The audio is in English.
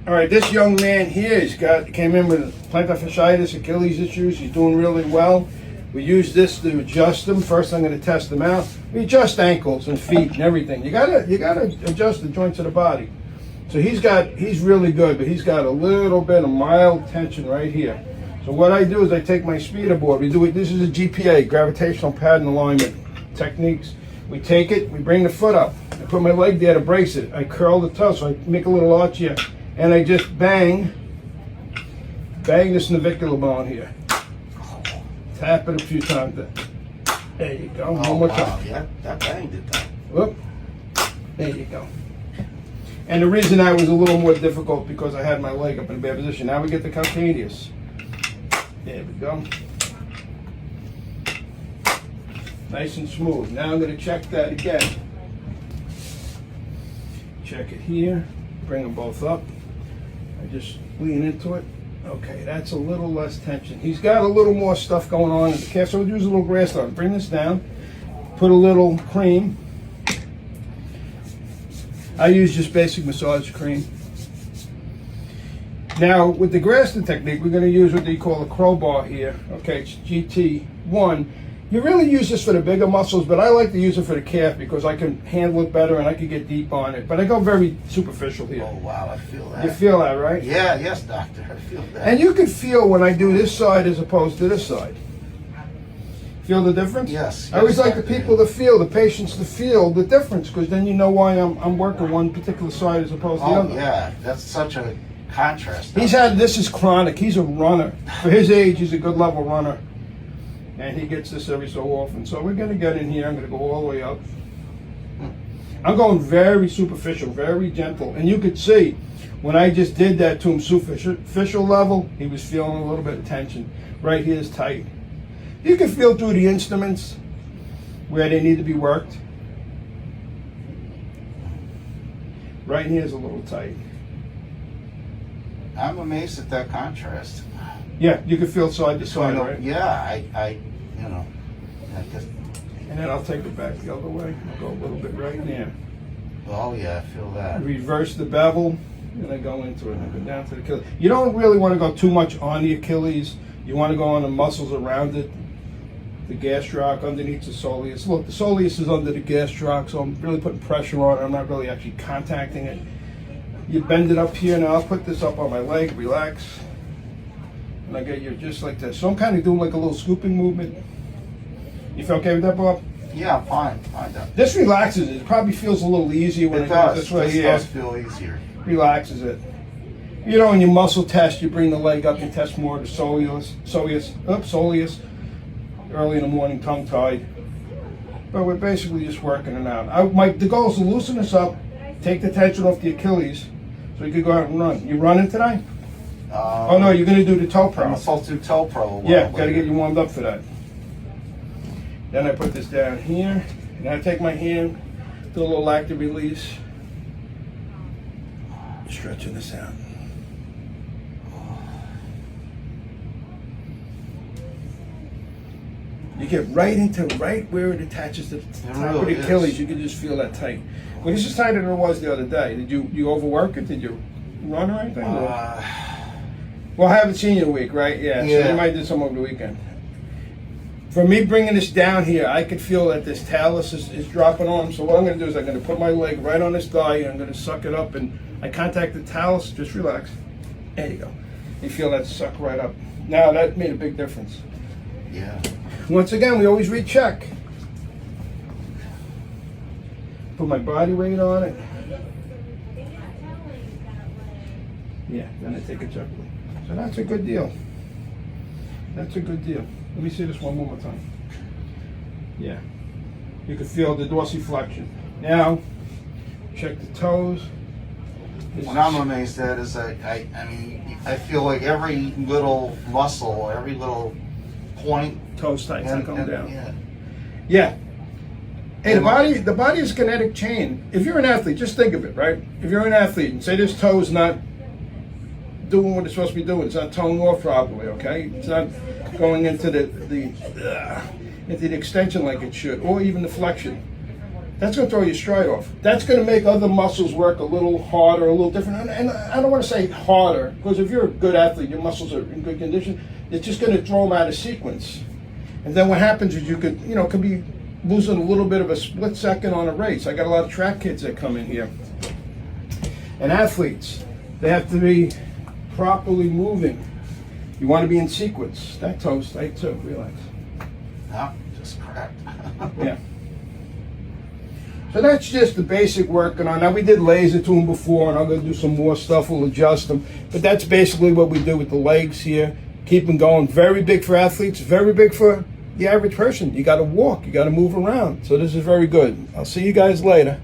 All right, this young man here, came in with plantar fasciitis, Achilles issues. He's doing really well. We use this to adjust him. First, I'm going to test him out. We adjust ankles and feet and everything. You gotta adjust the joints of the body. So he's really good, but he's got a little bit of mild tension right here. So what I do is I take my speeder board. This is a GPA, gravitational pattern alignment techniques. We take it, we bring the foot up. I put my leg there to brace it. I curl the toe, so I make a little arch here. And I just bang this navicular bone here. Tap it a few times there. There you go. One more time. Yeah, that banged it though. Whoop. There you go. And the reason that was a little more difficult because I had my leg up in a bad position. Now we get the calcaneus. There we go. Nice and smooth. Now I'm going to check that again. Check it here. Bring them both up. I just lean into it. Okay, that's a little less tension. He's got a little more stuff going on in the calf, so we'll use a little grass on. Bring this down. Put a little cream. I use just basic massage cream. Now, with the Graston technique, we're going to use what they call a crowbar here. Okay, it's GT1. You really use this for the bigger muscles, but I like to use it for the calf because I can handle it better and I can get deep on it. But I go very superficial here. Oh, wow, I feel that. You feel that, right? Yeah, yes, doctor, I feel that. And you can feel when I do this side as opposed to this side. Feel the difference? Yes. I always like the people to feel, the patients to feel the difference, because then you know why I'm working one particular side as opposed to the other. Oh, yeah, that's such a contrast. This is chronic. He's a runner. For his age, he's a good level runner. And he gets this every so often. So we're going to get in here. I'm going to go all the way up. I'm going very superficial, very gentle. And you could see, when I just did that to him superficial level, he was feeling a little bit of tension. Right here is tight. You can feel through the instruments where they need to be worked. Right here is a little tight. I'm amazed at that contrast. Yeah, you can feel side to side, right? Yeah, I just. And then I'll take it back the other way. I'll go a little bit right there. Oh yeah, I feel that. Reverse the bevel, and I go into it. And I go down to the Achilles. You don't really want to go too much on the Achilles. You want to go on the muscles around it. The gastroc underneath the soleus. Look, the soleus is under the gastroc, so I'm really putting pressure on it. I'm not really actually contacting it. You bend it up here. Now I'll put this up on my leg. Relax. And I get you just like this. So I'm kind of doing like a little scooping movement. You feel okay with that, Bob? Yeah, fine. Doc. This relaxes it. It probably feels a little easier when It it does. goes this way. This does feel easier. Relaxes it. You know, in your muscle test, you bring the leg up, you test more of the soleus, early in the morning, tongue-tied. But we're basically just working it out. The goal is to loosen this up, take the tension off the Achilles, so you can go out and run. You running today? Oh no, you're going to do the toe pro. I'm supposed to do toe pro. Yeah, got to get you warmed up for that. Then I put this down here, and I take my hand, do a little active release, stretching this out. You get right where it attaches to the top of the Achilles. You can just feel that tight. Well, this is tighter than it was the other day. Did you overwork it? Did you run or anything? Well, I haven't seen you in a week, right? Yeah. So you might do some over the weekend. For me bringing this down here, I could feel that this talus is dropping on. So what I'm going to do is I'm going to put my leg right on this thigh and I'm going to suck it up, and I contact the talus. Just relax. There you go. You feel that suck right up. Now that made a big difference. Yeah. Once again, we always recheck. Put my body weight on it. Yeah, then I take it gently. So that's a good deal. That's a good deal. Let me see this one more time. Yeah. You can feel the dorsiflexion. Now, check the toes. What I'm amazed at is I feel like every little muscle, every little point. Toes tight, come down. Yeah. Yeah. Hey, the body is a kinetic chain. If you're an athlete, just think of it, right? If you're an athlete and say this toe is not doing what it's supposed to be doing, it's not toning off properly, okay? It's not going into the extension like it should, or even the flexion. that's going to throw your stride off. That's going to make other muscles work a little harder, a little different. And I don't want to say harder, because if you're a good athlete, your muscles are in good condition, it's just going to throw them out of sequence. And then what happens is you could be losing a little bit of a split second on a race. I got a lot of track kids that come in here. And athletes, they have to be properly moving. You want to be in sequence. That toast, I too, relax. No, just cracked. Yeah. So that's just the basic working on. Now we did laser to them before, and I'm going to do some more stuff. We'll adjust them. But that's basically what we do with the legs here. Keep them going. Very big for athletes. Very big for the average person. You got to walk. You got to move around. So this is very good. I'll see you guys later.